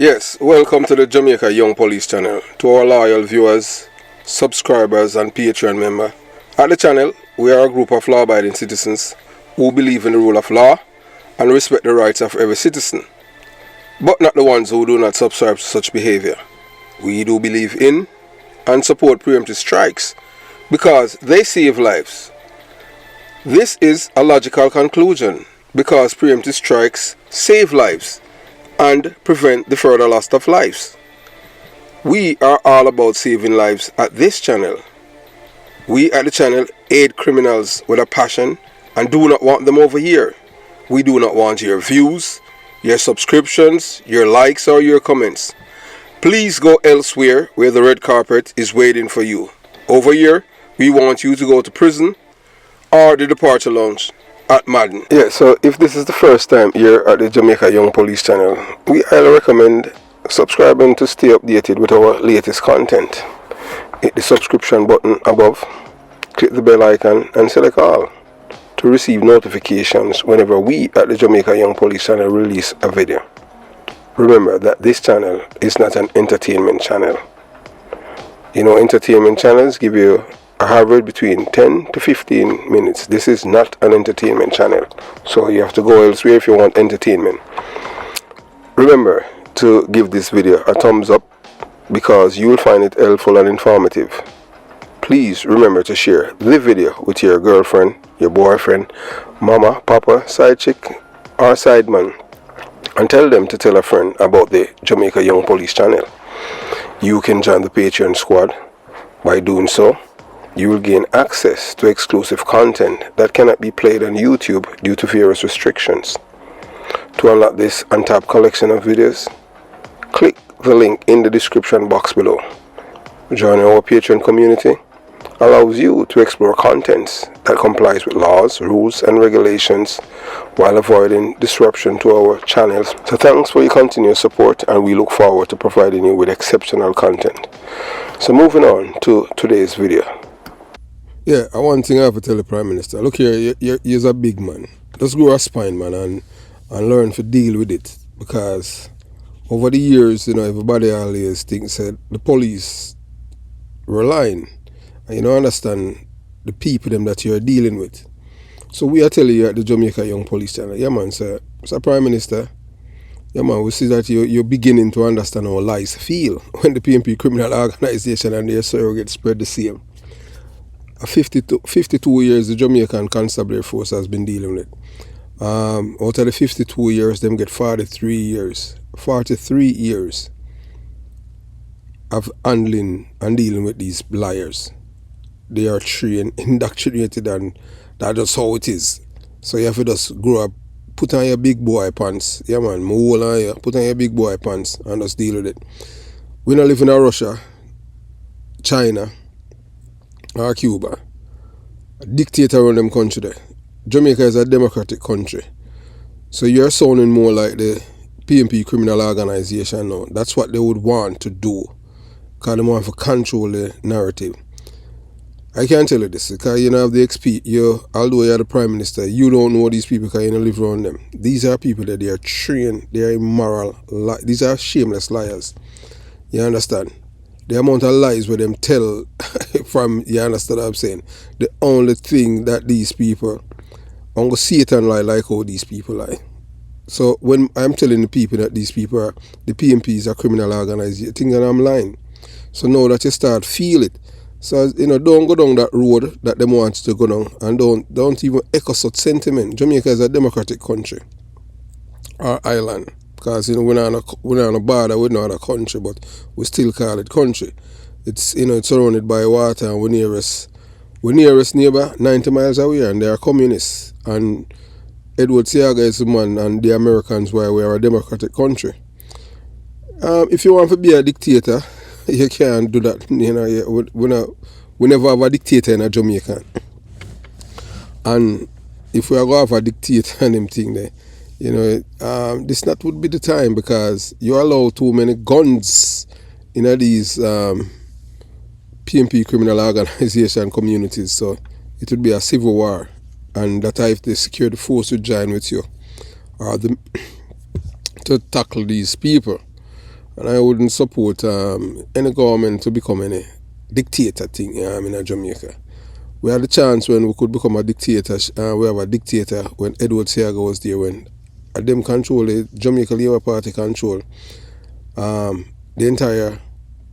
Yes, welcome to the Jamaica Young Police channel. To our loyal viewers, subscribers and Patreon members. At the channel, we are a group of law-abiding citizens who believe in the rule of law and respect the rights of every citizen, but not the ones who do not subscribe to such behavior. We do believe in and support preemptive strikes because they save lives. This is a logical conclusion because preemptive strikes save lives and prevent the further loss of lives. We are all about saving lives at this channel. We at the channel aid criminals with a passion and do not want them over here. We do not want your views, your subscriptions, your likes or your comments. Please go elsewhere where the red carpet is waiting for you. Over here, we want you to go to prison or the departure lounge at Madden. Yeah, so if this is the first time here at the Jamaica Young Police channel, we highly recommend subscribing to stay updated with our latest content. Hit the subscription button above, click the bell icon and select all to receive notifications whenever we at the Jamaica Young Police channel release a video. Remember that this channel is not an entertainment channel. You know, entertainment channels give you a average between 10 to 15 minutes. This is not an entertainment channel, so you have to go elsewhere if you want entertainment. Remember to give this video a thumbs up because you will find it helpful and informative. Please remember to share the video with your girlfriend, your boyfriend, mama, papa, side chick or side man, and tell them to tell a friend about the Jamaica Young Police channel. You can join the Patreon squad. By doing so, you will gain access to exclusive content that cannot be played on YouTube due to various restrictions. To unlock this untapped collection of videos, click the link in the description box below. Joining our Patreon community allows you to explore contents that complies with laws, rules and regulations while avoiding disruption to our channels. So thanks for your continued support and we look forward to providing you with exceptional content. So moving on to today's video. Yeah, one thing I have to tell the Prime Minister, look here, you're a big man. Just grow a spine, man, and learn to deal with it. Because over the years, you know, everybody always thinks that the police were lying. And you don't understand the people them that you're dealing with. So we are telling you at the Jamaica Young Police channel, yeah man, sir Prime Minister, yeah man, we see that you're beginning to understand how lies feel when the PNP criminal organization and their surrogate spread the same. 52 years the Jamaican Constabulary Force has been dealing with it. Out of the 52 years, them get 43 years. 43 years of handling and dealing with these liars. They are trained, indoctrinated, and that's just how it is. So you have to just grow up, put on your big boy pants. Yeah man, move on you, put on your big boy pants and just deal with it. We don't live in Russia, China, or Cuba. A dictator run them country there. Jamaica is a democratic country. So you're sounding more like the PNP criminal organization now. That's what they would want to do. Because they want to control the narrative. I can't tell you this because you don't have the XP. Although you're the Prime Minister, you don't know these people because you don't live around them. These are people that they are trained, they are immoral, these are shameless liars. You understand? The amount of lies where them tell from, you understand what I'm saying? The only thing that these people, Uncle Satan lie like how these people lie. So when I'm telling the people that these people are, the PNP is a criminal organization, you think that I'm lying. So now that you start feel it. So, you know, don't go down that road that them want to go down and don't even echo such sentiment. Jamaica is a democratic country or island. Because, you know, we're not on a border with no other country, but we still call it country. It's, you know, it's surrounded by water and we're nearest neighbor 90 miles away and they are communists. And Edward Seaga is the man and the Americans why we are a democratic country. If you want to be a dictator, you can't do that. You know, we never have a dictator in a Jamaica. And if we are going to have a dictator and them thing there, you know, this not would be the time because you allow too many guns in these PNP criminal organization communities. So it would be a civil war. And that if the security force would join with you or to tackle these people. And I wouldn't support any government to become any dictator thing in Jamaica. We had a chance when we could become a dictator. We have a dictator when Edward Seaga was there, when them control the Jamaica Labour Party control the entire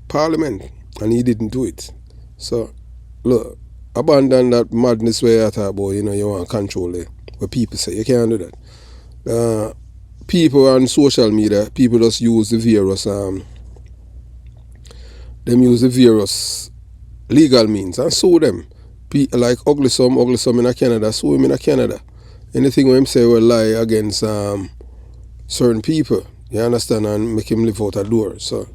parliament, and he didn't do it. So, look, abandon that madness where you talk about, you want to control it. What people say, you can't do that. People on social media, people just use the virus, them use the virus legal means and sue them. Like ugly some in Canada, sue him in Canada. Anything when him say will lie against certain people, you understand, and make him live out a door. So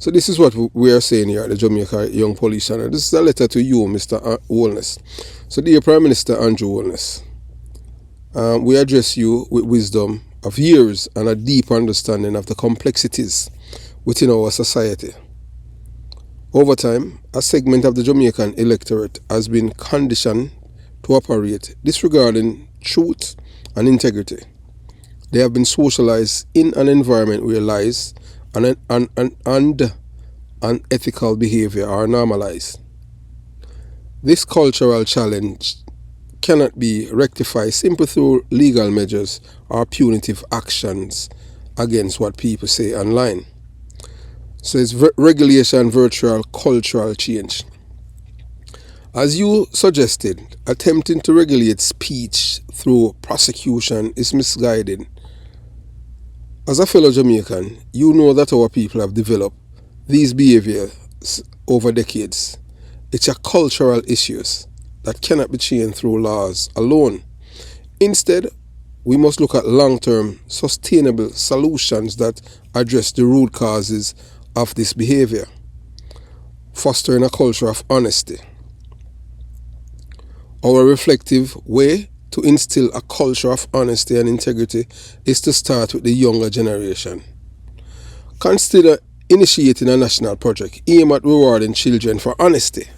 this is what we are saying here at the Jamaica Young Police Channel. This is a letter to you, Mr. Holness. So dear Prime Minister Andrew Holness, we address you with wisdom of years and a deep understanding of the complexities within our society. Over time, a segment of the Jamaican electorate has been conditioned to operate disregarding truth and integrity. They have been socialized in an environment where lies and unethical behavior are normalized. This cultural challenge cannot be rectified simply through legal measures or punitive actions against what people say online. So it's regulation, virtual cultural change. As you suggested, attempting to regulate speech through prosecution is misguided. As a fellow Jamaican, you know that our people have developed these behaviors over decades. It's a cultural issues that cannot be changed through laws alone. Instead, we must look at long-term, sustainable solutions that address the root causes of this behavior, fostering a culture of honesty. Our reflective way to instill a culture of honesty and integrity is to start with the younger generation. Consider initiating a national project aimed at rewarding children for honesty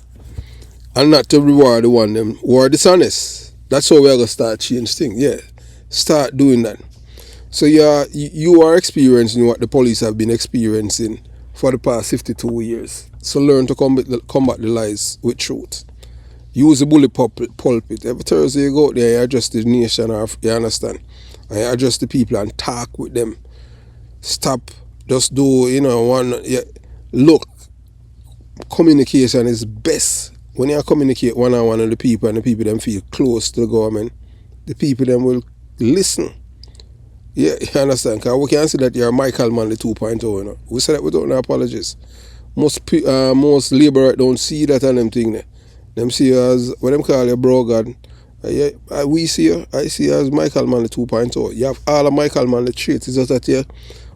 and not to reward the one them who are dishonest. That's how we're going to start change things. Yeah, start doing that. So you are experiencing what the police have been experiencing for the past 52 years. So learn to combat the lies with truth. Use the bully pulpit. Every Thursday you go out there, you address the nation, you understand? And you address the people and talk with them. Stop, just do, look, communication is best. When you communicate one-on-one with the people and the people them feel close to the government, the people them will listen. Yeah, you understand? Because we can say that you're Michael Manley 2.0, you know. We say that without no apologies. Most labourers don't see that and them thing there. Them see you as, what them call you, bro God. We see you, I see you as Michael Manley 2.0. You have all of Michael Manley traits. It's just that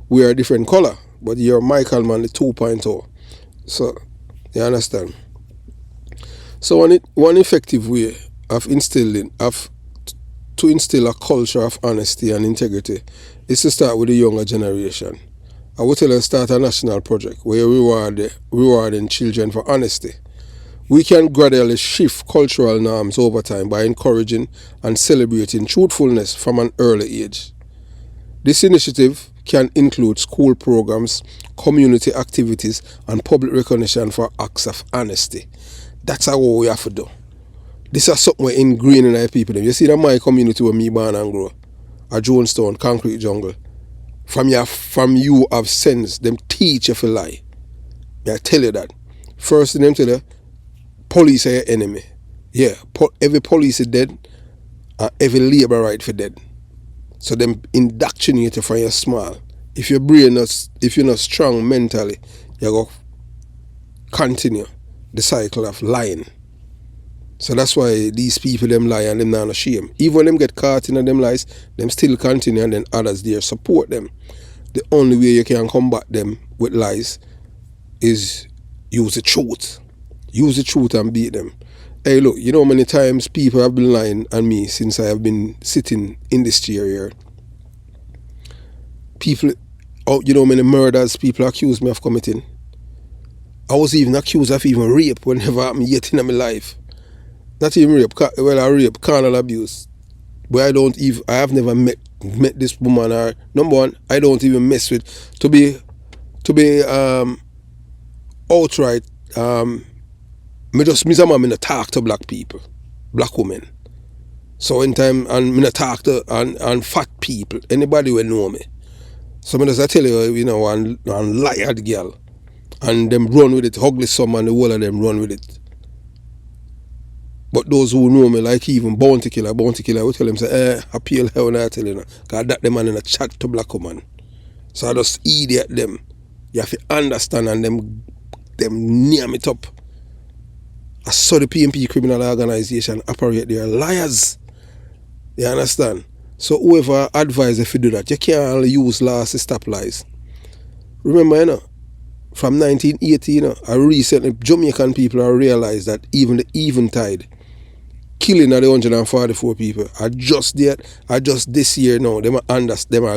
we are a different colour, but you're Michael Manley 2.0. So, you understand? So one effective way of to instill a culture of honesty and integrity is to start with the younger generation. I would tell them start a national project where you rewarding children for honesty. We can gradually shift cultural norms over time by encouraging and celebrating truthfulness from an early age. This initiative can include school programs, community activities, and public recognition for acts of honesty. That's how we have to do. This is something we're ingrained in our people. You see that my community where me born and grow, a Jonestown, Concrete Jungle. From you have sense, them teach you to lie. I tell you that. First thing them tell you, police are your enemy. Yeah, every police is dead and every labor right for dead. So them indoctrinate you from your small. If you're not strong mentally, you go continue the cycle of lying. So that's why these people them lie and them not ashamed. Even when them get caught in them lies, them still continue and then others there support them. The only way you can combat them with lies is use the truth. Use the truth and beat them. Hey look, you know how many times people have been lying on me since I have been sitting in this chair here. People, you know how many murders people accuse me of committing. I was even accused of even rape when never happened yet in my life. Not even rape, rape, carnal abuse. But I have never met this woman, or number one, I don't even mess with, to be to be outright, me say man, me not talk to black people, black women. So in time, and me not talk to and fat people, anybody will know me. So me just tell you, you know, one liar girl, and them run with it, ugly some, and the whole of them run with it. But those who know me, like even Bounty Killer, we tell them, say, appeal hell when I tell you, because that the man in a chat to black woman. So I just idiot them. You have to understand, and them name it up. I saw the PMP criminal organization operate, they are liars. You understand? So whoever advise if you do that, you can't use laws to stop lies. Remember, you know, from 1980, you know, recently Jamaican people have realized that even the eventide killing of the 144 people are just this year now. Them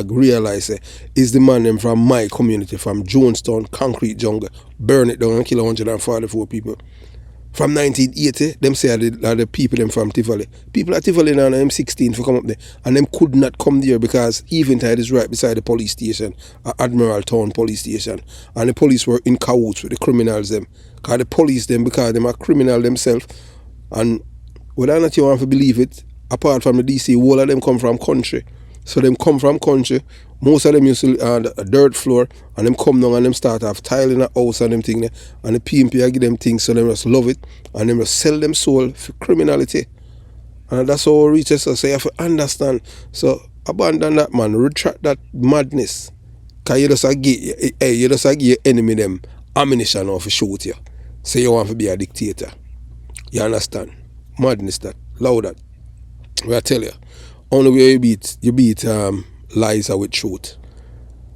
realize is the man them from my community, from Jonestown, Concrete Jungle, burn it down and kill 144 people. From 1980, them say are the people them from Tivoli. People at Tivoli now M16 for come up there, and them could not come there because Eventide is right beside the police station, Admiral Town police station, and the police were in cahoots with the criminals them. Because the police them, because them are criminal themselves, and whether or not you want to believe it, apart from the DC, all of them come from country. So them come from country, most of them used to a dirt floor, and them come down and them start off tiling a house and them thing there, and the PMP give them things, so them just love it, and them just sell them soul for criminality. And that's how it reaches us, so you have to understand. So abandon that, man, retract that madness, because you just give your enemy them ammunition now to shoot you. So you want to be a dictator. You understand? Madness that, loud that. I tell you, only way you beat lies are with truth.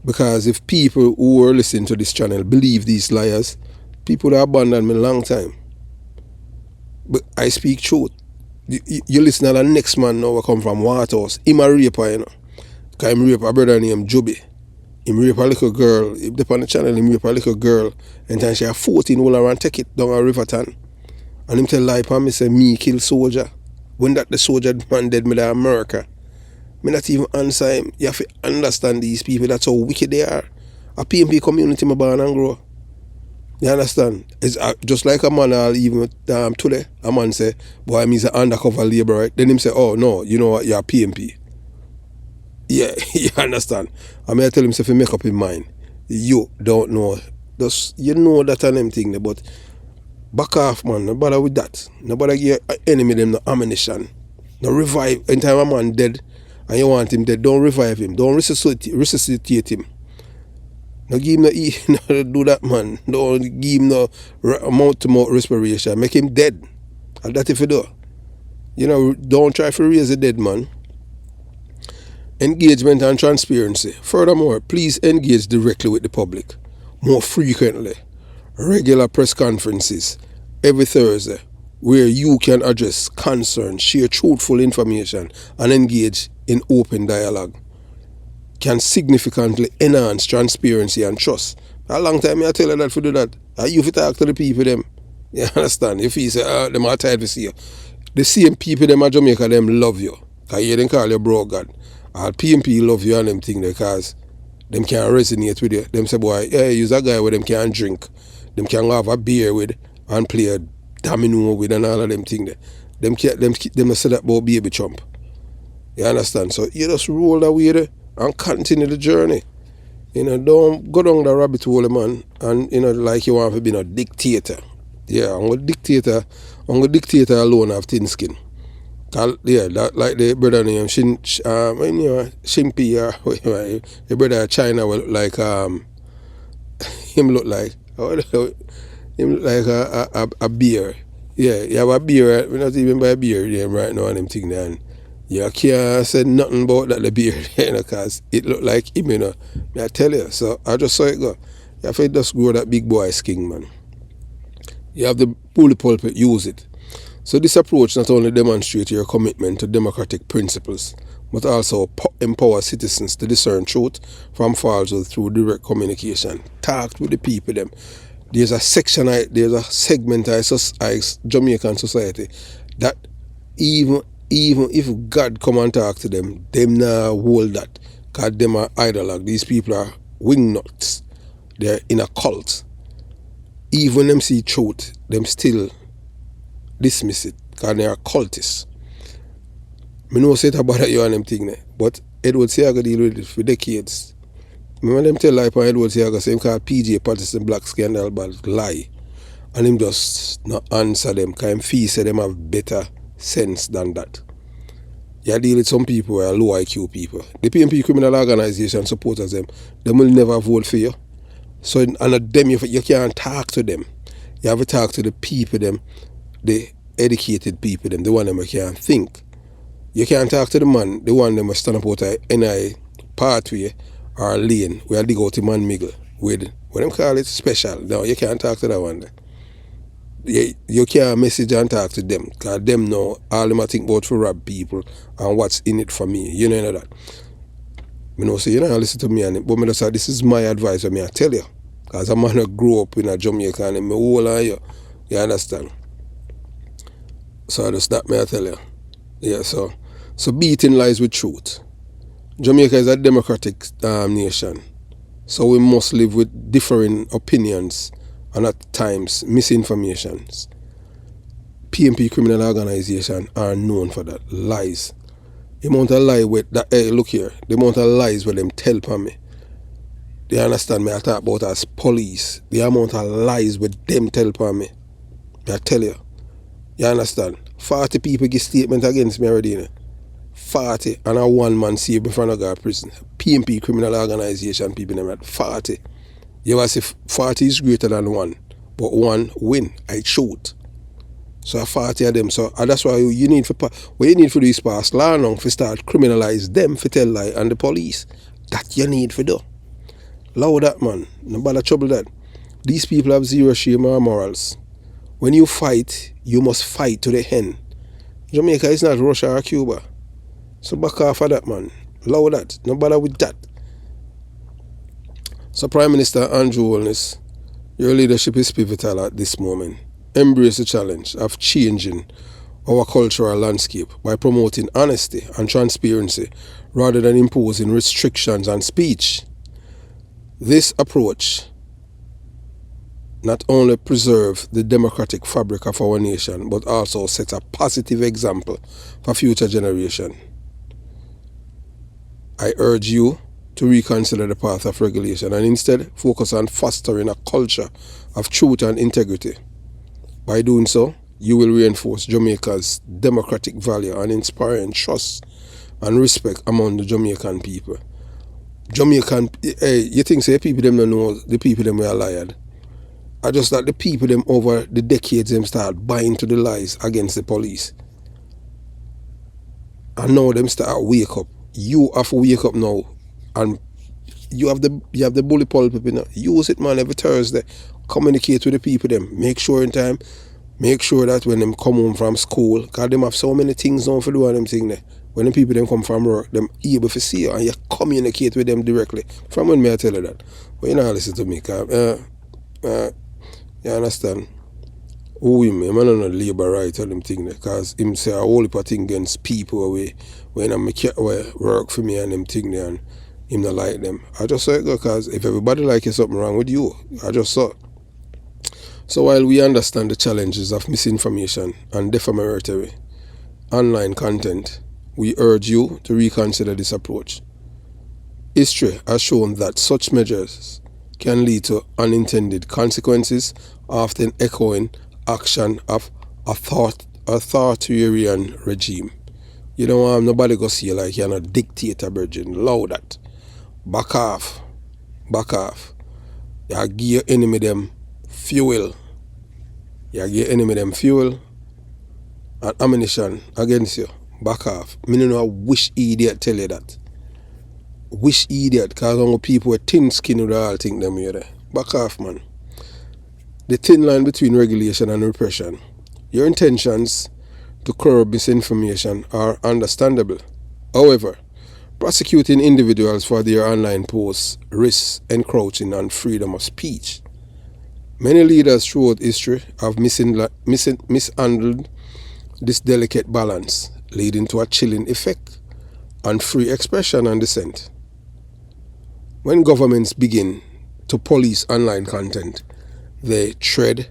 Because if people who are listening to this channel believe these liars, people would have abandoned me a long time. But I speak truth. You listen to the next man now who come from Waterhouse. Him a raper, you know. Because him rape a brother named Juby. Him rape a little girl. If they on the channel, him rape a little girl. And then she had 14 all around take it down a Riverton. And him tell lie upon me, say me kill soldier. When that the soldier man dead me to America. Me not even answer him. You have to understand these people, that's how wicked they are. A PMP community me born and grow. You understand? It's just like a man even today, a man say, boy, I'm an undercover labor, right? Then him say, oh no, you know what, you're a PMP. Yeah, you understand? I mean I tell him if he make up his mind. You don't know. Just you know that and them thing, but back off, man. No bother with that. No bother give your enemy them no ammunition. No revive. Anytime a man dead and you want him dead, don't revive him. Don't resuscitate him. No give him no do that, man. Don't give him no mouth-to-mouth respiration. Make him dead. And that if you do. You know, don't try to raise a dead man. Engagement and transparency. Furthermore, please engage directly with the public. More frequently. Regular press conferences every Thursday where you can address concerns, share truthful information, and engage in open dialogue can significantly enhance transparency and trust. A long time I tell you that for do that. You talk to the people them. You understand? If you say, them are tired to see you. The same people them at Jamaica them love you. Because you didn't call you bro God. All PMP love you and them thing because them can resonate with you. Them say, boy, yeah, you's a guy where them can drink. Them can have a beer with and play a domino with and all of them thing there. Them say that about baby chump. You understand? So you just roll that way there and continue the journey. You know, don't go down the rabbit hole, man, and you know, like you want to be a dictator. Yeah, I'm a dictator alone have thin skin. Yeah, that, like the brother named Shimpy, the brother China will look like him look like a beer. Yeah, you have a beer, we not even buy a beer right now and them thing there. And you can't say nothing about that the beer, you know, because it look like him, you know. I tell you, so I just saw it go. You have to just grow that big boy skin, man. You have the bully pulpit, use it. So this approach not only demonstrates your commitment to democratic principles, but also empower citizens to discern truth from falsehood through direct communication. Talk with the people them. There's a segment of Jamaican society that even if God come and talk to them now hold that. Because them are ideologue. These people are wing nuts. they're in a cult. Even when them see truth, them still dismiss it because they're cultists. I know say it about you and them thing, but Edward Seaga deal with it for decades. Remember them tell lie on Edward Seaga, same called PJ Patterson Black Scandal, but lie. And him just not answer them because him feel say them have better sense than that. You deal with some people who are low IQ people. The PNP criminal organization supporters them will never vote for you. So and them you can't talk to them. You have to talk to the people them, the educated people them, the one them who can't think. You can't talk to the man, the one them who stand up out of any pathway or lane where they go to man miggle with what them call it special. No, you can't talk to that one. You can't message and talk to them because them know all them I think about for rob people and what's in it for me. You know that. You know, so you don't listen to me and but me just say this is my advice for me I tell you. Because a man who grew up in a Jamaica and me whole of you. You understand? So just that me I tell you. Yeah, so beating lies with truth. Jamaica is a democratic nation. So we must live with differing opinions and at times misinformations. PNP criminal organization are known for that. Lies. The amount of lie with that, hey, look here, the amount of lies where them tell upon me. They understand me, I talk about as police. The amount of lies with them tell upon me. I tell you. You understand? 40 people give statement against me already. You know? 40 and a one man saved me from a guard prison. PNP criminal organization people them at 40. You ever say 40 is greater than one, but one win. I shoot. So 40 of them. So that's why you need for what you need for this pass law now for start criminalize them for tell lie and the police. That you need for do. Allow that man. No bother trouble that. These people have zero shame or morals. When you fight, you must fight to the end. Jamaica is not Russia or Cuba. So back off of that man. Allow that. No bother with that. So Prime Minister Andrew Holness, your leadership is pivotal at this moment. Embrace the challenge of changing our cultural landscape by promoting honesty and transparency rather than imposing restrictions on speech. This approach not only preserves the democratic fabric of our nation, but also sets a positive example for future generations. I urge you to reconsider the path of regulation and instead focus on fostering a culture of truth and integrity. By doing so, you will reinforce Jamaica's democratic value and inspiring trust and respect among the Jamaican people. You think say people them don't know the people them were lied. I just that the people them over the decades them start buying to the lies against the police. And now them start wake up. You have to wake up now and you have the bully pulpit, you know. Use it, man, every Thursday. Communicate with the people them. Make sure in time. Make sure that when them come home from school, because them have so many things on for doing them thing there. When the people them come from work, them able to see you and you communicate with them directly. From when me I tell you that. But you know listen to me, because you understand? Who him? I'm not a labor right or them thing there. Because him say a whole heap of thing against people when I'm work for me and them thing there and him not like them. I just say it because if everybody like you, something wrong with you. I just saw. So while we understand the challenges of misinformation and defamatory online content, we urge you to reconsider this approach. History has shown that such measures can lead to unintended consequences, often echoing action of authoritarian regime. You don't want nobody go see you like you're a dictator, virgin. Allow that. Back off. Back off. You give your enemy them fuel. You give your enemy them fuel and ammunition against you. Back off. Me don't know which idiot tell you that. Which idiot, because all people with thin skin would all think them here there. Back off, man. The thin line between regulation and repression. Your intentions to curb misinformation are understandable. However, prosecuting individuals for their online posts risks encroaching on freedom of speech. Many leaders throughout history have mishandled this delicate balance, leading to a chilling effect on free expression and dissent. When governments begin to police online content. They tread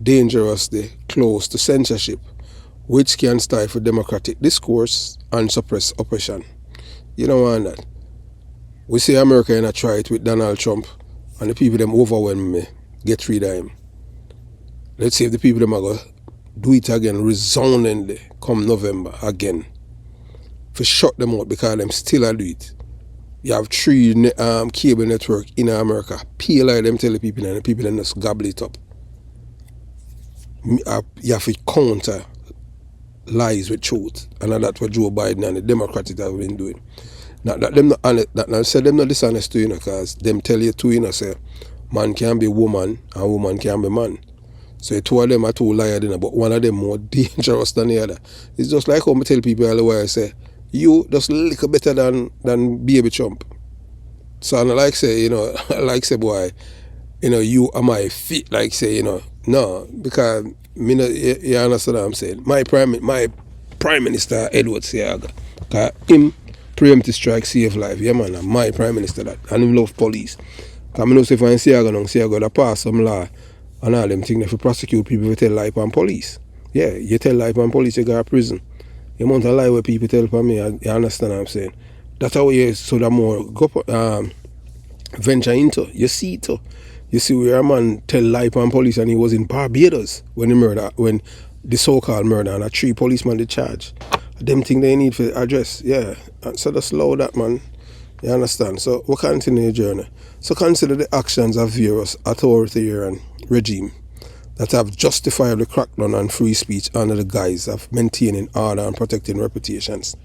dangerously close to censorship, which can stifle democratic discourse and suppress oppression. You don't want that. We see America in a try it with Donald Trump, and the people them overwhelm me, get rid of him. Let's see if the people them are going to do it again resoundingly come November again. For shut them out because them still a do it. You have 3 cable network in America. PLI them tell the people and the people them just gobble it up. You have to counter lies with truth, and that's what Joe Biden and the Democrats have been doing. Now that them not honest, that say them not dishonest to you, because them tell you too, say man can be woman and woman can be man. So the two of them are two liars, but one of them more dangerous than the other. It's just like how I tell people all the way, I say, you just a little better than baby Trump. So I like say, like say boy, you am I fit, like say, no, because you understand what I'm saying. My prime minister Edward Seaga, because him preemptive strike save life, yeah man, my prime minister that, and him love police. Because I know if I Seaga that pass some law and all them things, if you prosecute people, you tell lie on police. Yeah, you tell lie on police, you go to prison. You want to lie where people tell for me, you understand what I'm saying. That's how you so that more go venture into. You see it too. You see where a man tell lie on police and he was in Barbados when the so-called murder, and 3 policemen they charge. Them thing they need for address, yeah. So just slow that, man. You understand? So we continue the journey. So consider the actions of various authoritarian regime that have justified the crackdown on free speech under the guise of maintaining order and protecting reputations.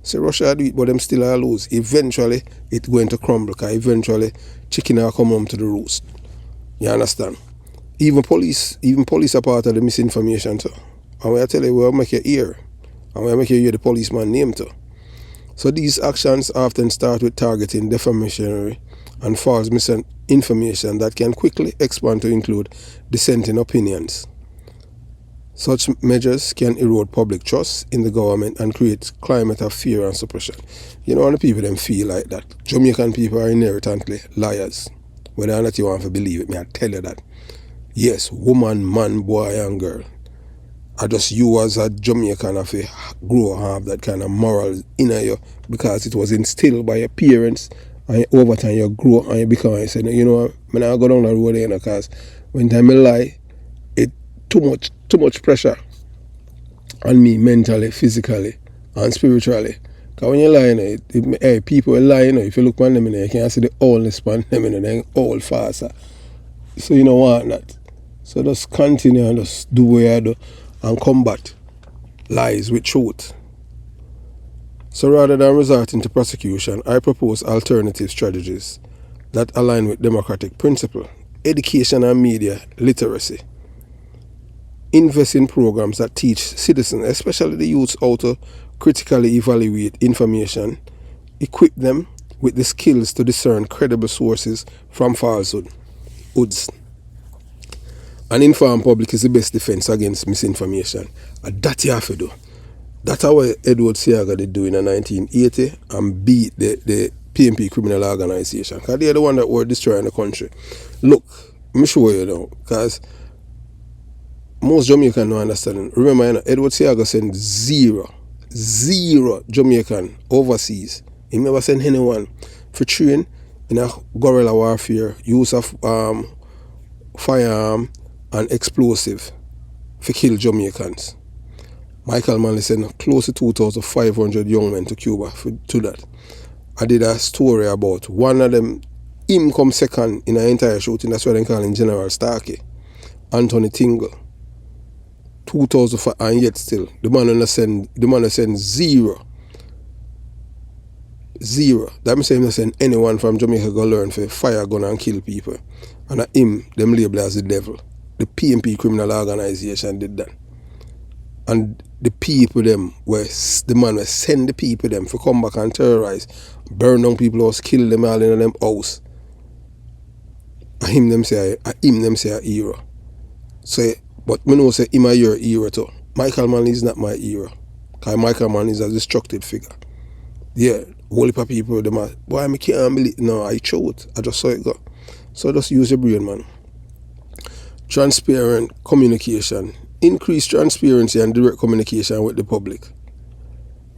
So Russia do it, but them still are lose. Eventually, it's going to crumble, because eventually chicken will come home to the roost. You understand? Even police are part of the misinformation too. And I tell you, we'll make you hear. And we'll make you hear the policeman name too. So these actions often start with targeting defamatory and false misinformation that can quickly expand to include dissenting opinions. Such measures can erode public trust in the government and create climate of fear and suppression. And the people them feel like that. Jamaican people are inherently liars. Whether or not you want to believe it, I tell you that. Yes, woman, man, boy and girl. I just you as a Jamaican have to grow have that kind of moral in you, because it was instilled by your parents, and over time you grow and you become, I said, I'm not go down the road there, because when time I lie, it too much pressure on me mentally, physically and spiritually. Because when you lie, people lie, if you look on them, you can see the oldness on them, they're all faster. So you don't want that. So just continue and just do what you do and combat lies with truth. So rather than resorting to prosecution, I propose alternative strategies that align with democratic principle, education and media literacy. Invest in programs that teach citizens, especially the youth, how to critically evaluate information, equip them with the skills to discern credible sources from falsehoods. An informed public is the best defense against misinformation. And that you have to do. That's how Edward Seaga did do in 1980 and beat the PNP criminal organization. Because they're the one that were destroying the country. Look, I'm sure you know, because most Jamaicans don't understand. Remember, Edward Seaga sent zero Jamaican overseas. He never sent anyone for training in a guerrilla warfare, use of firearm and explosive for kill Jamaicans. Michael Manley sent close to 2,500 young men to Cuba to that. I did a story about one of them, him come second in an entire shooting, that's why they call him General Starkey, Anthony Tingle. 2,005, and yet still, the man send zero. That means him send anyone from Jamaica go learn for fire gun and kill people. And him, them label as the devil. The PNP criminal organization did that. And the people them the man will send the people them for come back and terrorize, burn down people house, kill them all in them house. And him them say a hero. So but me know say him a your hero too. Michael Manley is not my hero. Because Michael Manley is a destructive figure. Yeah, whole heap of people them are, boy, I can't believe, no, I chose it. I just saw it go. So just use your brain, man. Transparent communication. Increase transparency and direct communication with the public.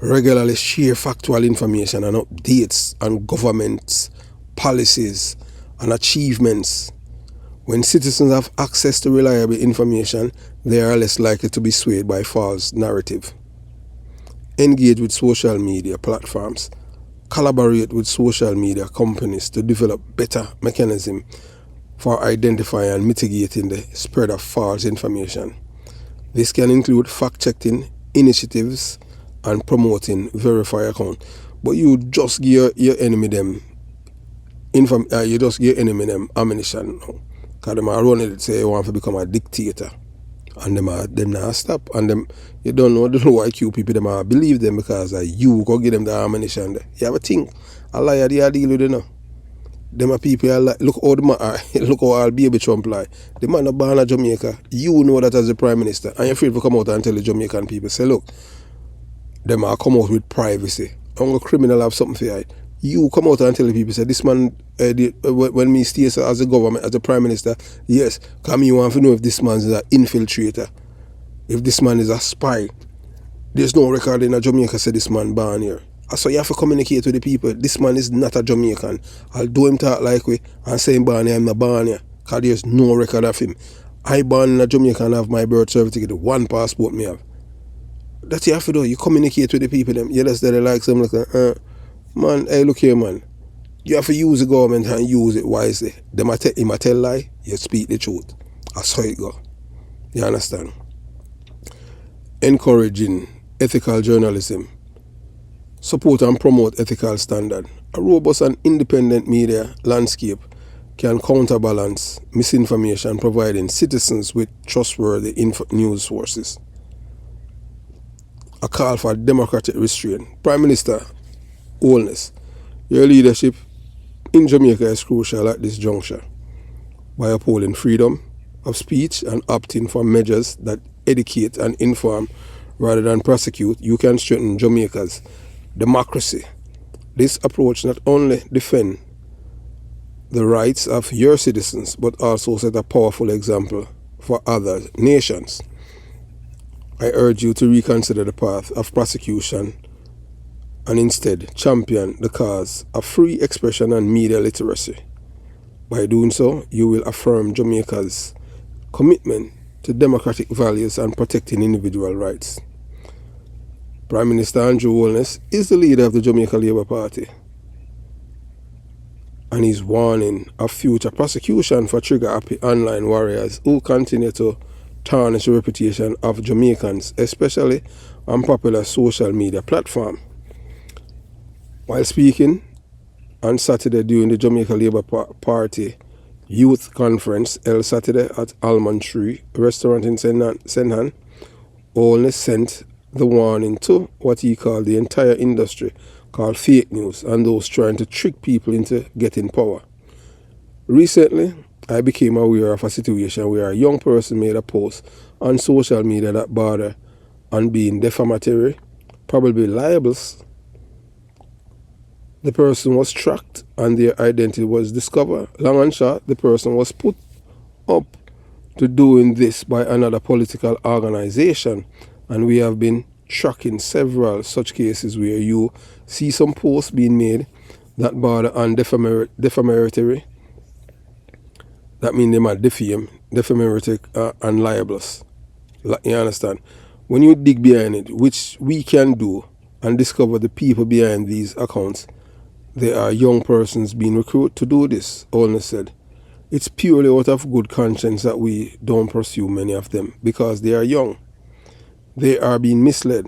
Regularly share factual information and updates on governments, policies, and achievements. When citizens have access to reliable information, they are less likely to be swayed by false narrative. Engage with social media platforms. Collaborate with social media companies to develop better mechanisms for identifying and mitigating the spread of false information. This can include fact-checking initiatives and promoting verified accounts. But you just give your enemy them ammunition. Because them are running it, say you want to become a dictator. And them not stop. And them, you don't know the low IQ people, them are believe them because you go give them the ammunition there. You have a thing. A liar they are deal with, you know. Them are people are like, look how the man are, look how all baby Trump lie. The man are born in Jamaica. You know that as the Prime Minister. And you're afraid to come out and tell the Jamaican people, say look, them are come out with privacy. I'm a criminal have something for you. You come out and tell the people, say this man, when me stay as a government, as a Prime Minister, yes, come you want to know if this man is an infiltrator, if this man is a spy. There's no record in Jamaica say this man born here. So you have to communicate with the people. This man is not a Jamaican. I'll do him talk like we and say him born here, I'm not born here. Because there's no record of him. I born in Jamaica and have my birth certificate, one passport me have. That you have to do. You communicate with the people. Them. You just like some like, man, hey, look here, man. You have to use the government and use it wisely. Them him a tell lie, you speak the truth. That's how it go. You understand? Encouraging ethical journalism. Support and promote ethical standard. A robust and independent media landscape can counterbalance misinformation, providing citizens with trustworthy news sources. A call for democratic restraint. Prime Minister Holness, your leadership in Jamaica is crucial at this juncture. By upholding freedom of speech and opting for measures that educate and inform rather than prosecute, you can strengthen Jamaica's democracy. This approach not only defends the rights of your citizens, but also set a powerful example for other nations. I urge you to reconsider the path of prosecution and instead champion the cause of free expression and media literacy. By doing so, you will affirm Jamaica's commitment to democratic values and protecting individual rights. Prime Minister Andrew Holness is the leader of the Jamaica Labour Party, and he's warning of future prosecution for trigger-happy online warriors who continue to tarnish the reputation of Jamaicans, especially on popular social media platforms. While speaking on Saturday during the Jamaica Labour Party Youth Conference held Saturday at Almond Tree Restaurant in Senhan, Holness sent the warning to what he called the entire industry called fake news and those trying to trick people into getting power. Recently, I became aware of a situation where a young person made a post on social media that bordered on being defamatory, probably libels. The person was tracked and their identity was discovered. Long and short, the person was put up to doing this by another political organization, and we have been tracking several such cases where you see some posts being made that border on defamatory. That means they might defamatory and libelous. You understand? When you dig behind it, which we can do, and discover the people behind these accounts, there are young persons being recruited to do this, Holness said. It's purely out of good conscience that we don't pursue many of them because they are young. They are being misled.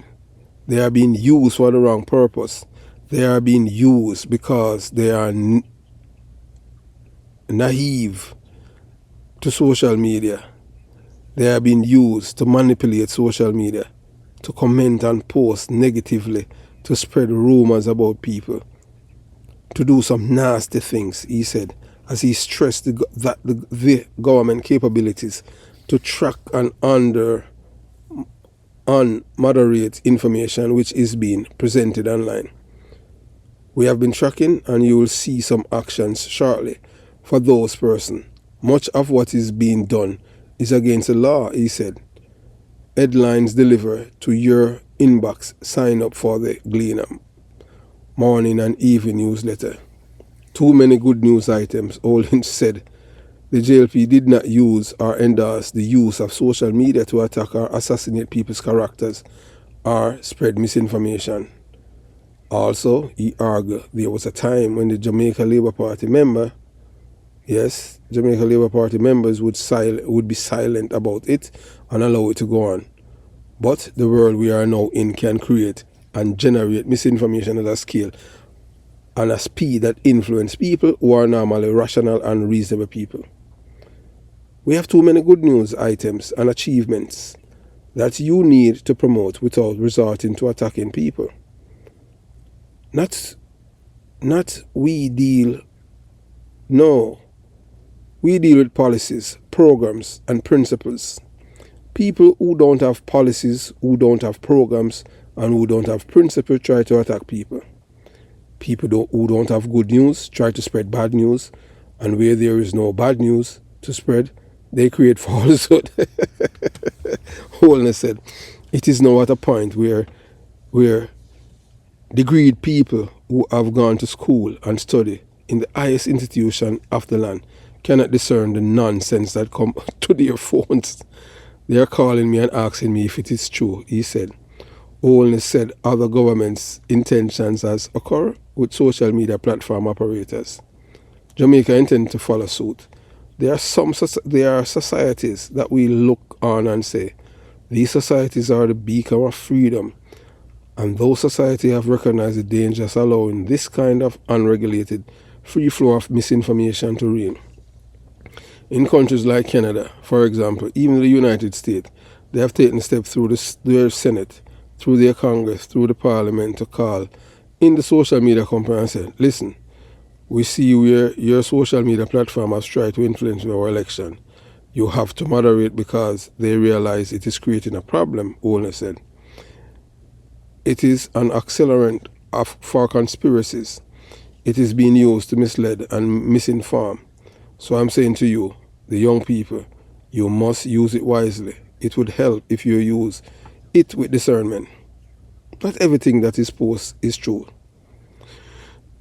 They are being used for the wrong purpose. They are being used because they are naive to social media. They are being used to manipulate social media, to comment and post negatively, to spread rumors about people, to do some nasty things, he said, as he stressed that the government capabilities to track and moderate information which is being presented online. We have been tracking, and you will see some actions shortly for those persons. Much of what is being done is against the law, he said. Headlines delivered to your inbox. Sign up for the Gleaner morning and evening newsletter. Too many good news items, Holness said. The JLP did not use or endorse the use of social media to attack or assassinate people's characters or spread misinformation. Also, he argued there was a time when the Jamaica Labour Party members would be silent about it and allow it to go on. But the world we are now in can create and generate misinformation at a scale and a speed that influence people who are normally rational and reasonable people. We have too many good news items and achievements that you need to promote without resorting to attacking people. We deal with policies, programs, and principles. People who don't have policies, who don't have programs, and who don't have principles try to attack people. People who don't have good news try to spread bad news, and where there is no bad news to spread, they create falsehood. Holness said, it is now at a point where degreed people who have gone to school and study in the highest institution of the land cannot discern the nonsense that come to their phones. They are calling me and asking me if it is true, he said. Holness said other governments' intentions has occurred with social media platform operators. Jamaica intends to follow suit. There are societies that we look on and say, these societies are the beacon of freedom, and those societies have recognized the dangers allowing this kind of unregulated free flow of misinformation to reign. In countries like Canada, for example, even the United States, they have taken steps through their Senate, through their Congress, through the Parliament to call in the social media company and say, listen, we see where your social media platform has tried to influence our election. You have to moderate because they realize it is creating a problem, Holness said. It is an accelerant for conspiracies. It is being used to mislead and misinform. So I'm saying to you, the young people, you must use it wisely. It would help if you use it with discernment. Not everything that is posted is true.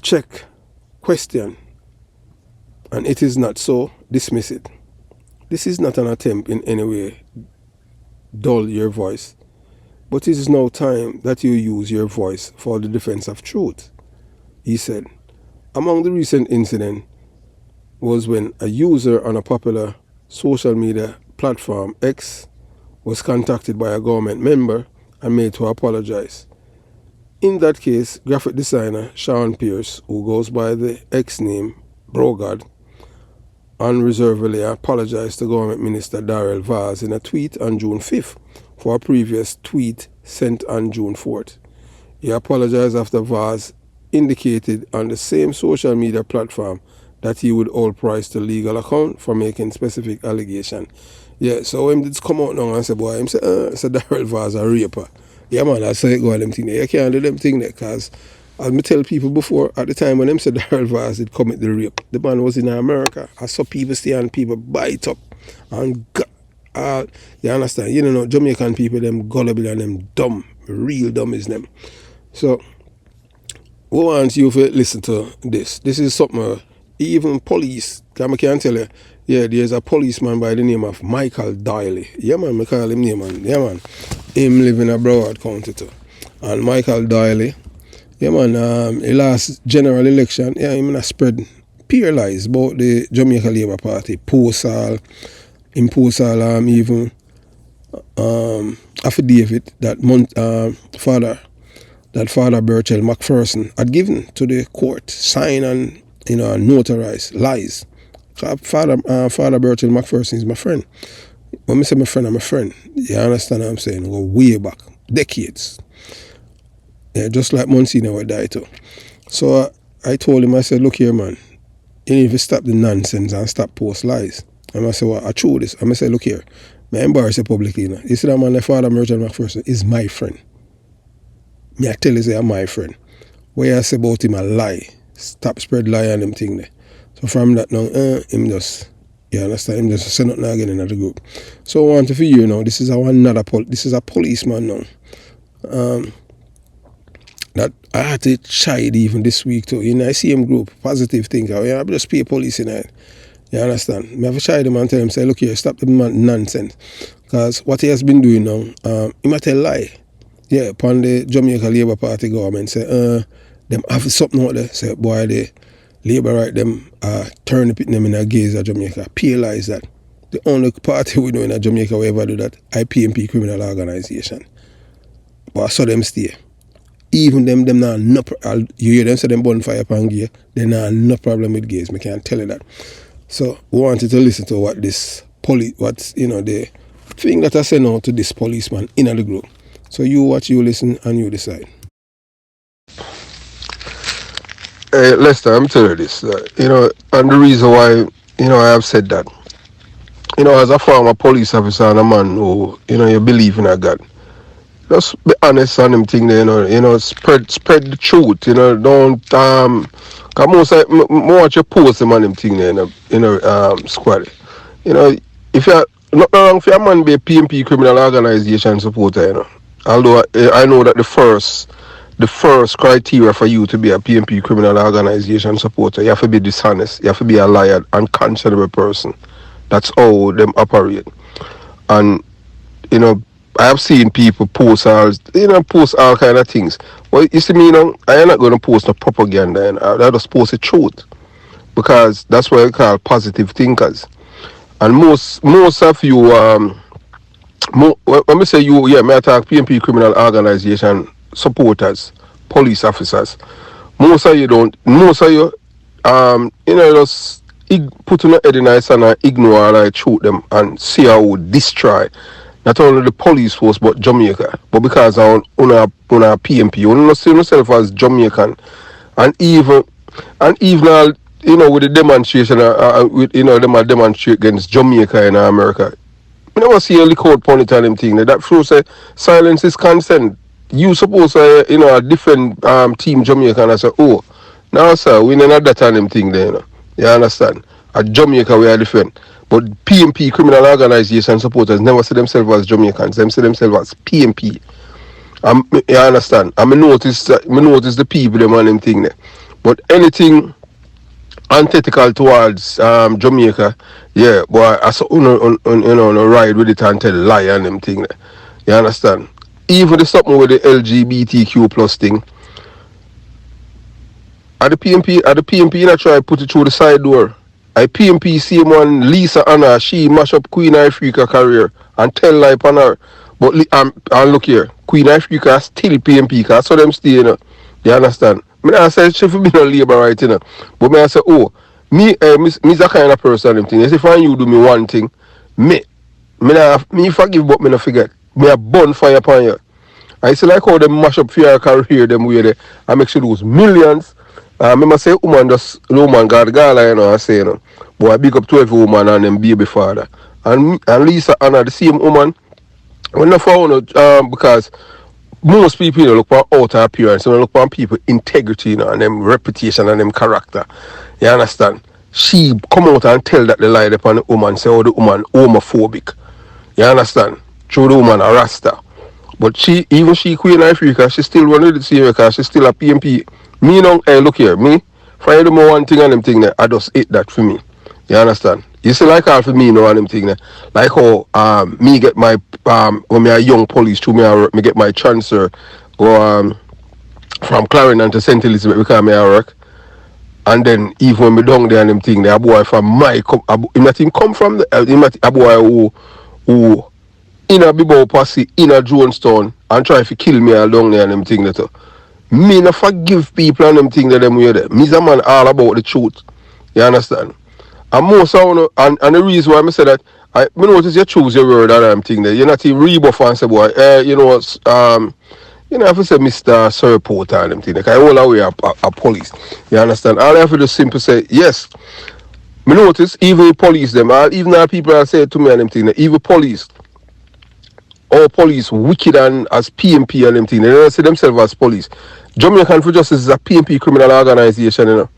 Check, question, and it is not so, dismiss it. This is not an attempt in any way dull your voice, but it is now time that you use your voice for the defense of truth, he said. Among the recent incidents was when a user on a popular social media platform, X, was contacted by a government member and made to apologize. In that case, graphic designer Sean Pierce, who goes by the X name Brogard, unreservedly apologized to Government Minister Darrell Vaz in a tweet on June 5th for a previous tweet sent on June 4th. He apologized after Vaz indicated on the same social media platform that he would hold price to legal account for making specific allegation. Yeah, so him did come out now and say, boy, him say Darrell Vaz a raper. Yeah, man, that's how it go them thing there. You can't do them thing there, because as me tell people before, at the time when them said Darrell Vaz did commit the rape, the man was in America. I saw people stay and people bite up and you understand? You know, Jamaican people, them gullible and them dumb, real dumb is them. So, we want you to listen to this. This is something, even police, because I can tell you, yeah, there's a policeman by the name of Michael Doyle. Yeah, man, I call him name, man. Yeah, man. Him live in a Broward County too. And Michael Doyle, yeah, man, he last general election, yeah, him spread pure lies about the Jamaica Labour Party, even affidavit that Father Burchell McPherson had given to the court, sign and notarized lies. Father Burchell McPherson is my friend. When I say my friend, I'm a friend. You understand what I'm saying? We go way back, decades. Yeah, just like Monsignor would die too. So I told him, I said, look here, man, you need to stop the nonsense and stop post lies. And I said, well, I true this. And I said, look here, I embarrass you publicly. You see that man, like Father Burchell McPherson is my friend. Me I tell you, say I'm my friend. What I say about him a lie. Stop spread lie on them thing there. So from that now, him just, you understand, him just say nothing again in the group. So I want to for you now, this is this is a policeman now. That I had to chide even this week too. In the same group, positive thinker. I just pay police in it. You understand? I have to chide him and tell him, say, look here, stop the man nonsense. Because what he has been doing now, he might tell lie. Yeah, upon the Jamaica Labour Party government, say, them have something out there. Say, boy, the Labour right, them turn them in a gaze at Jamaica. Realize that. The only party we know in Jamaica will ever do that, IPMP criminal organization. But I saw them stay. Even them nah no you hear them say them bonfire upon gear, they nah no problem with gays. I can't tell you that. So we wanted to listen to what this what's the thing that I say now to this policeman in the group. So you watch, you listen, and you decide. Hey, Lester, I'm telling you this, and the reason why I have said that, as a former police officer and a man who you believe in a God. Just be honest on them thing there, spread the truth, don't cause more watch your post them on them thing there, squad. If you're not wrong for your man be a PMP criminal organization supporter, Although I know that the first criteria for you to be a PMP criminal organization supporter, you have to be dishonest, you have to be a liar and conscionable person. That's how them operate. And I have seen people post all kind of things. Well, you see me, I am not going to post no propaganda, and I just post the truth, because that's what I call positive thinkers. And most of you, when me say you, yeah, me attack PMP criminal organization supporters, police officers. Most of you, just put on the head in ice and ignore and shoot them and see how we destroy not only the police force but Jamaica. But because on a PMP, you don't see yourself as Jamaican, and even with the demonstration, them demonstrate against Jamaica in America. I never see a lick out point on them thing. That shows say silence is consent. You suppose a different team Jamaica, and I say, oh, now sir, we not that on them thing there, You understand? At Jamaica we are different. But PMP criminal organization supporters never see themselves as Jamaicans. Them see themselves as PMP. You understand? I notice the people them on them thing there. But anything antithetical towards Jamaica, yeah, boy, I saw ride with it and tell lie on them thing there. You understand? Even the something with the LGBTQ plus thing. At the PMP, I try to put it through the side door. I PMP see one Lisa Anna, she mash up Queen Africa career and tell lie upon her. But and look here, Queen Africa still PMP, because I saw them stay, You understand? I say she for be no labor right, But I say, oh, me that kind of person, them thing. If you do me one thing, me forgive but me no forget. Me a burn fire upon you. I see like how them mash up for your career them way there and make sure lose millions. I say woman God gala, I say, But I big up to every woman and them baby father. And Lisa Anna, the same woman, when I found because most people look for outer appearance, they look for people integrity, and them reputation and them character. You understand? She come out and tell that they lied upon the woman, say, oh, the woman homophobic. You understand? Through the woman a rasta. But even she Queen Africa, she still running the same because she still a PMP. Me hey, look here, me, find them one thing and them thing there, I just hate that for me. You understand? You see, like all for me, and them thing there. Like how me get my when me a young police through me get my transfer go from Clarendon to St. Elizabeth because me a work. And then even when me down there and them thing there, a boy from my come from the a boy who in a Bibo posse in a Jonestown and try to kill me along there and them thing that. Me no forgive people and them thing that them way there. Me's a man all about the truth. You understand? And most and the reason why I say that, I notice you choose your word and them thing there. You're not even rebuff and say, boy, you know have to say Mr. Sir Reporter and them thing. Like I all away a police. You understand? All I have to do simply say, yes. Me notice even police them, even the people that say to me and them thing, even police. All police wicked and as PMP and them thing. They don't see themselves as police. Jamaican for Justice is a PMP criminal organization,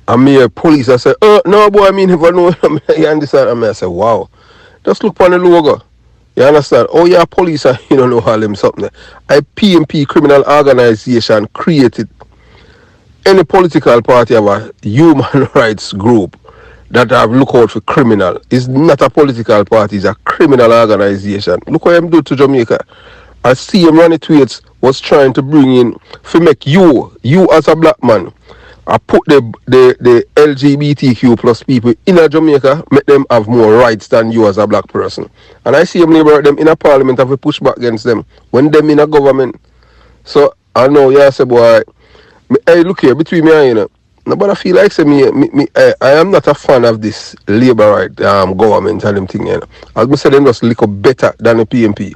And me, police, I say, no, boy, I mean, if I know, you understand? And I say, wow. Just look on the logo. You understand? Oh, yeah, police, you don't know how them something. A PMP criminal organization created any political party have a human rights group that have look out for criminal. It's not a political party, it's a criminal organization. Look what I'm doing to Jamaica. I see him running tweets was trying to bring in to make you as a black man. I put the LGBTQ plus people in a Jamaica, make them have more rights than you as a black person. And I see him neighbor them in a parliament have a push back against them when them in a government. So I know, yeah, say boy, hey, look here, between me and you know, nobody feel like say I am not a fan of this labor right government and them thing, you know. As I said, them just look better than the PMP.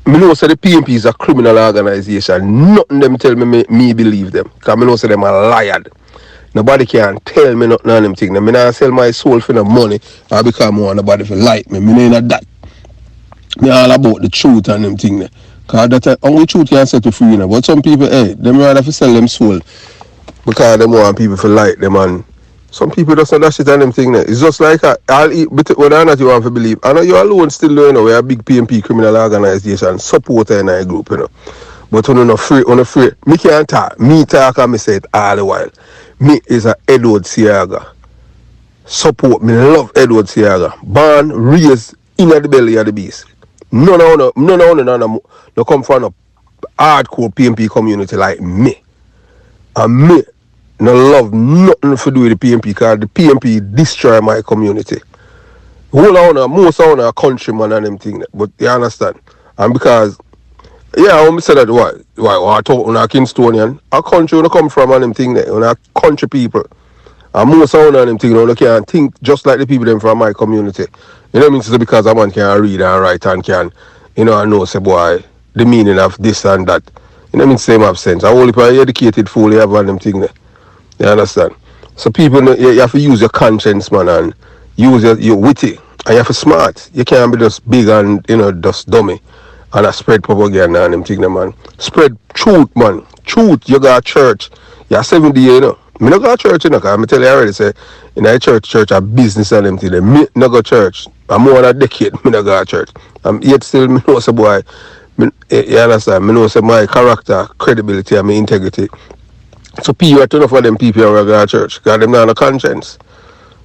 Me know say the PMP is a criminal organization. Nothing them tell me believe them. Because me know say them are lied. Nobody can tell me nothing on them thing. Me not sell my soul for no money or because I want nobody to like me. Me know that. Me all about the truth and them thing there. Because that only truth can set you free, you know. But some people, hey, them rather to sell them soul because they want people to like them, and some people just not that shit on them thing there. It's just like I'll eat whether or not you want to believe. I know you alone still you know, we're a big PMP criminal organization supporter in our group, you know. But on no free, me can't talk. Me talk and me say it all the while. Me is a Edward Siaga. Support me, love Edward Siaga. Born, raised in the belly of the beast. None of no come from a hardcore PMP community like me. And me no love nothing to do with the PMP because the PMP destroy my community. Most of a countryman and them thing, but you understand? And because yeah, I want to say that why I talk on a Kingstonian, a country when come from and them thing there, on a country people. And most of them thing, they can't think just like the people them from my community. You know what I mean? So because a man can read and write and can, you know, and know say boy, the meaning of this and that. You know what I mean? Same have sense. I only probably educated fool you have on them thing there. You understand? So people, you have to use your conscience, man, and use your witty, and you have to smart. You can't be just big and, you know, just dummy, and I spread propaganda and them thing, man. Spread truth, man. Truth, you got church. You're 70 years, you know. Me no go to church, you know, because I tell you already, say, in a church, a business and them thing. Me no go to church. I'm more than a decade, me no go to church. Yet still, me know, say, boy, you understand, me know, say, my character, credibility, and my integrity. So people are turning for them people who go to church because them not on a conscience.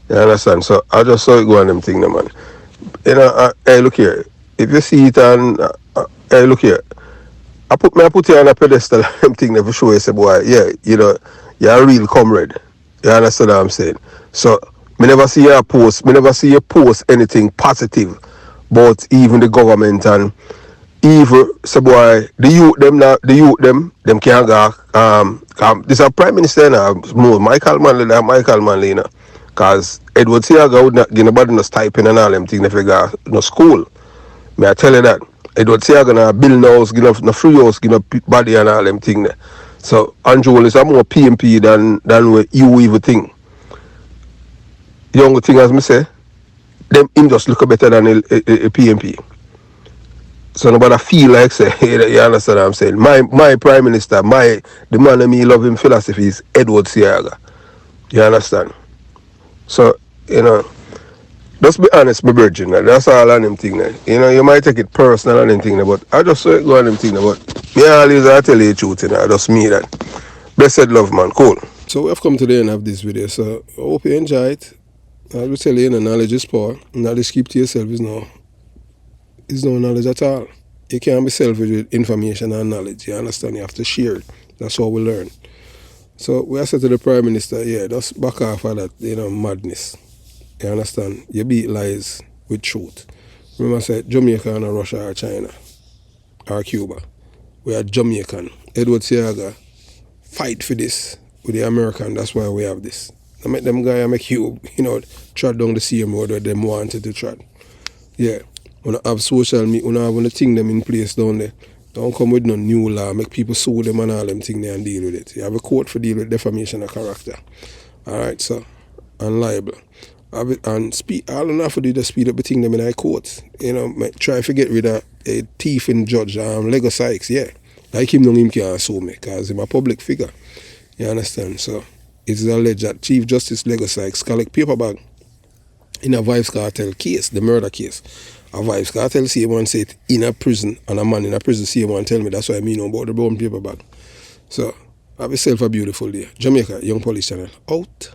You understand? So I just saw it go on them thing, man. You know, hey, look here. If you see it and hey, look here. I put you on a pedestal them thing there for sure. You say, boy, yeah, you know, you're a real comrade. You understand what I'm saying? So me never see you post anything positive about even the government and even say boy, the youth them can't go this is a prime minister now, more Michael Manley, you know. Cause Edward Siaga would not give nobody no stipend and all them things if you go no school. May I tell you that? Edward Siaga na build no house, give no free house, give no body and all them things there. So Andrew is a more PMP than what you even think. The only thing as me say, them him just look better than a PMP. So nobody feel like say, you understand what I'm saying? My prime minister, the man that me love him philosophy is Edward Siaga. You understand? So, you know, just be honest, my virgin. That's all on them thing. You know, you might take it personal on them thing, but I just saw it go on them thing. But me always I tell you the truth, you know, just me that. Blessed love, man. Cool. So we have come to the end of this video. So I hope you enjoy it. I will tell you, knowledge is power. Knowledge keep to yourself is no knowledge at all. You can't be selfish with information and knowledge. You understand? You have to share it. That's how we learn. So we are said to the Prime Minister, yeah, just back off of that, you know, madness. You understand? You beat lies with truth. Remember I said Jamaica and Russia or China or Cuba. We are Jamaican. Edward Siaga fight for this with the American. That's why we have this. I make them guy make you know, trod down the same road where them wanted to trod. Yeah. When I have social media, when I have the thing them in place down there, don't come with no new law, make people sue them and all them thing there and deal with it. You have a court for deal with defamation of character. Alright, so, and libel. And all enough for do the speed up the thing them in high court. You know, try to get rid of a thief and judge, Lego Sykes, yeah. Like him can't sue me, because he's a public figure. You understand? So, it is alleged that Chief Justice Lego Sykes collect paper bag in a Vibes Cartel case, the murder case. A Vibes Cartel see one say it in a prison, and a man in a prison see one tell me that's why I mean about the brown paper bag. So have yourself a beautiful day. Jamaica Young Police Channel out.